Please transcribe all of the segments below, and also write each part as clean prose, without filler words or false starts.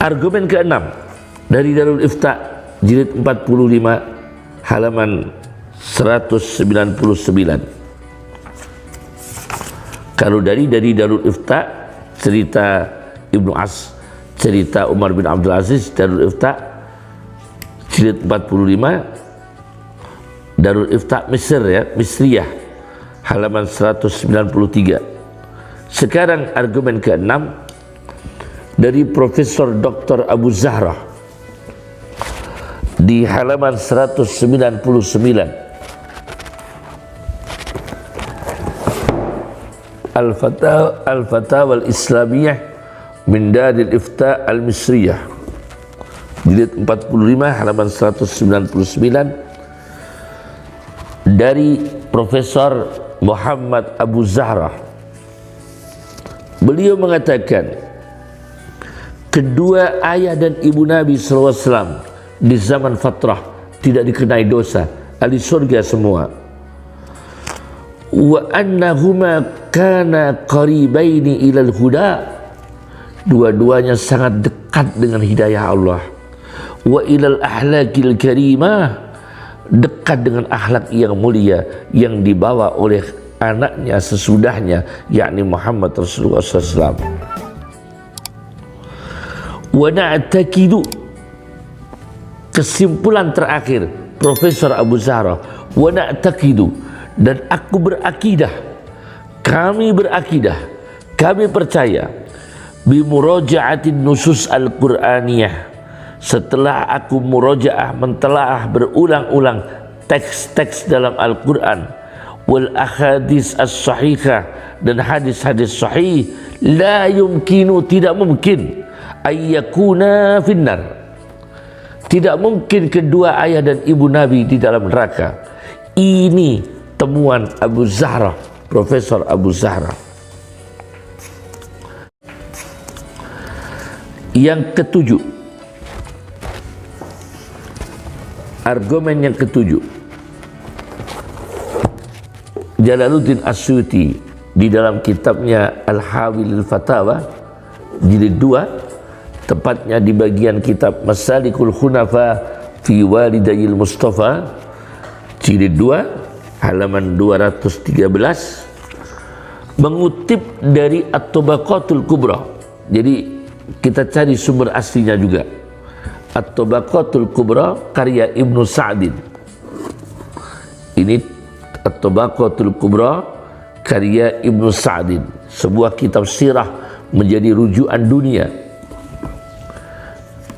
Argumen keenam dari Darul Ifta jilid 45 halaman 199. Kalau dari Darul Ifta cerita Ibnu As, cerita Umar bin Abdul Aziz, Darul Ifta jilid 45, Darul Ifta Mesir ya, Misriyah halaman 193. Sekarang argumen keenam dari Profesor Dr. Abu Zahra di halaman 199. Al-Fatawa al-Islamiyah min Daril Ifta al-Misriyah jilid 45 halaman 199 dari Profesor Muhammad Abu Zahra. Beliau mengatakan kedua ayah dan ibu Nabi SAW di zaman fatrah tidak dikenai dosa, ahli surga semua. Wa annahuma kana qaribaini ilal huda, dua-duanya sangat dekat dengan hidayah Allah. Wa ilal ahlakil karimah, dekat dengan akhlak yang mulia yang dibawa oleh anaknya sesudahnya, yakni Muhammad Rasulullah SAW. Wa na'taqidu, kesimpulan terakhir Profesor Abu Zahra, wa na'taqidu, dan aku berakidah, kami berakidah, kami percaya bi muraja'atin nusus al-Qur'aniyah, setelah aku murajaah mentelaah berulang-ulang teks-teks dalam Al-Quran, wal ahadits as-sahihah, dan hadis-hadis sahih, la yumkinu, tidak mungkin, ayyakuna finnar, tidak mungkin kedua ayah dan ibu Nabi di dalam neraka. Ini temuan Abu Zahra, Profesor Abu Zahra. Yang ketujuh, argumen yang ketujuh, Jalaluddin As-Suyuti di dalam kitabnya Al-Hawil Al-Fatawa jilid 2, tepatnya di bagian kitab Masalikul Hunafa fi Walidayil Mustafa jilid 2 halaman 213, mengutip dari At-Tabaqatul Kubra. Jadi kita cari sumber aslinya juga. At-Tabaqatul Kubra karya Ibnu Sa'din. Ini At-Tabaqatul Kubra karya Ibnu Sa'din, sebuah kitab sirah menjadi rujukan dunia.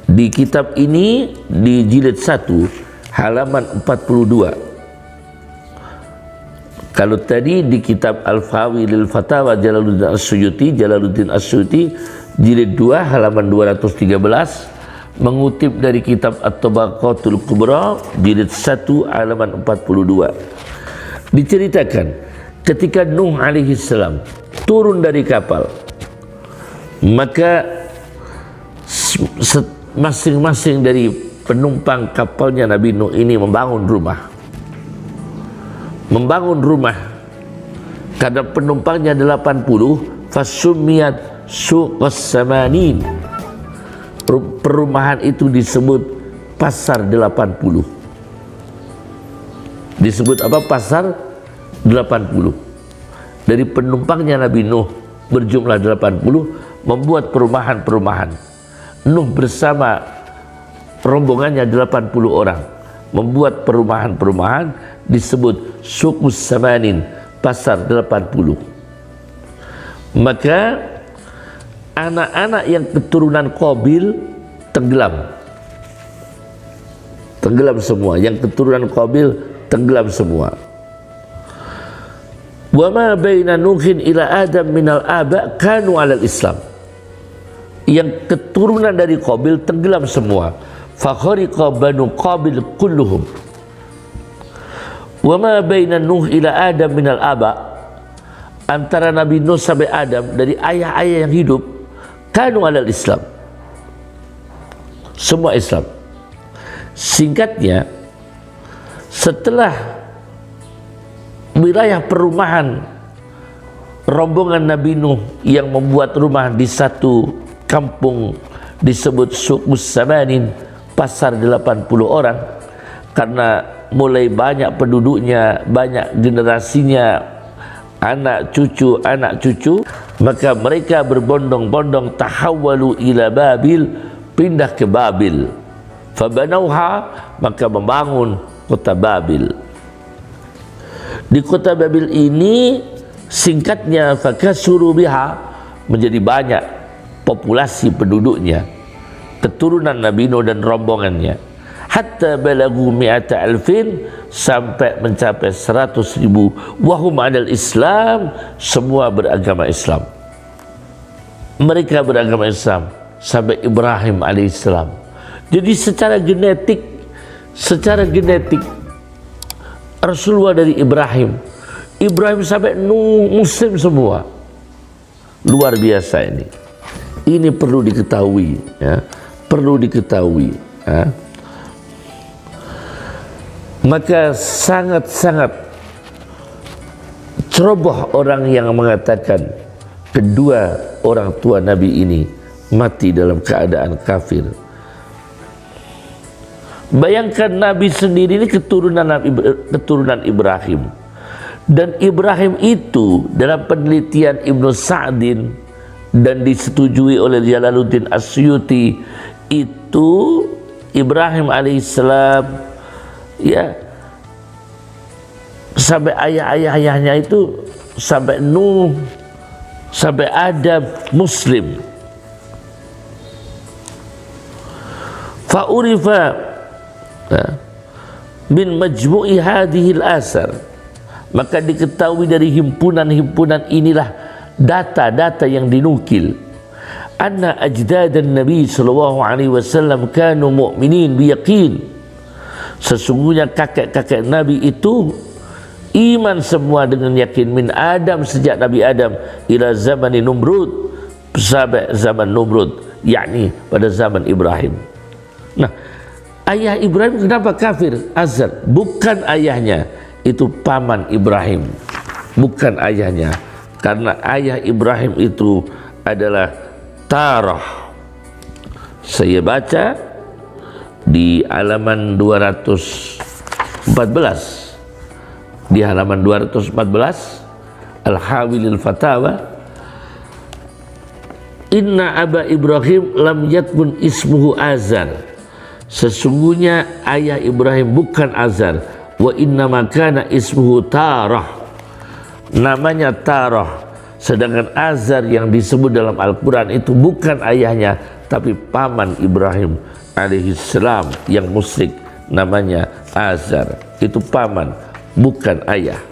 Di kitab ini di jilid 1 halaman 42. Kalau tadi di kitab Al-Fawil Al-Fatawa Jalaluddin As-Suyuti jilid 2 halaman 213, mengutip dari kitab At-Tabaqatul Kubra jilid 1 halaman 42. Diceritakan ketika Nuh alaihi salam turun dari kapal, maka masing-masing dari penumpang kapalnya Nabi Nuh ini membangun rumah karena penumpangnya 80, fasumiyat suqas samanin, perumahan itu disebut pasar 80. Disebut apa? Pasar 80. Dari penumpangnya Nabi Nuh berjumlah 80 membuat perumahan-perumahan. Nuh bersama rombongannya 80 orang membuat perumahan-perumahan disebut suqus samanin, pasar 80. Maka anak-anak yang keturunan Qabil tenggelam semua, yang keturunan Qabil tenggelam semua. Wa ma baina Nuhin ila Adam minal aba kanu alal Islam, yang keturunan dari Qabil tenggelam semua. Fa khariqa banu Qabil kulluhum. Wa ma baina Nuh ila Adam minal aba, antara Nabi Nuh sampai Adam dari ayah-ayah yang hidup, kanu alal Islam, semua Islam. Singkatnya, setelah wilayah perumahan rombongan Nabi Nuh yang membuat rumah di satu kampung disebut suqus samanin, pasar 80 orang, karena mulai banyak penduduknya, banyak generasinya, anak cucu, maka mereka berbondong-bondong tahawwalu ila Babil, pindah ke Babil. Fabanauha, maka membangun kota Babil. Di kota Babil ini singkatnya fakasuru biha, menjadi banyak populasi penduduknya, keturunan Nabi Nuh dan rombongannya, hatta balagu mi'ata alfin, sampai mencapai 100.000, wahum adal Islam, semua beragama Islam. Mereka beragama Islam sampai Ibrahim alaihissalam. Jadi secara genetik Rasulullah dari Ibrahim sampai Nuh, Muslim semua. Luar biasa ini. Ini perlu diketahui, ya. Perlu diketahui, ya. Maka sangat-sangat ceroboh orang yang mengatakan kedua orang tua Nabi ini mati dalam keadaan kafir. Bayangkan Nabi sendiri ini keturunan Ibrahim, dan Ibrahim itu dalam penelitian Ibnu Sa'din dan disetujui oleh Jalaluddin Asyuti, itu Ibrahim alaihissalam, ya, sampai ayahnya itu, sampai Nuh, sampai Adam Muslim. Fa'urifa min majmu'i hadhil asar, maka diketahui dari himpunan-himpunan inilah data-data yang dinukil, anna ajdadan Nabi sallallahu alaihi wasallam kanu mu'minin biyaqin, sesungguhnya kakek-kakek Nabi itu iman semua dengan yakin, min Adam, sejak Nabi Adam, ila zamani Numrud, sampai zaman Numrud, yakni pada zaman Ibrahim. Nah, ayah Ibrahim kenapa kafir? Azar, bukan ayahnya, itu paman Ibrahim, bukan ayahnya, karena ayah Ibrahim itu adalah Tarah. Saya baca di halaman 214, di halaman 214 Al-Hawilil Fatawa, inna aba Ibrahim lam yakun ismuhu Azar, sesungguhnya ayah Ibrahim bukan Azar, wa inna makana ismuhu Tarah, namanya Tarah, sedangkan Azar yang disebut dalam Al-Quran itu bukan ayahnya, tapi paman Ibrahim alaihissalam yang musyrik, namanya Azar, itu paman bukan ayah.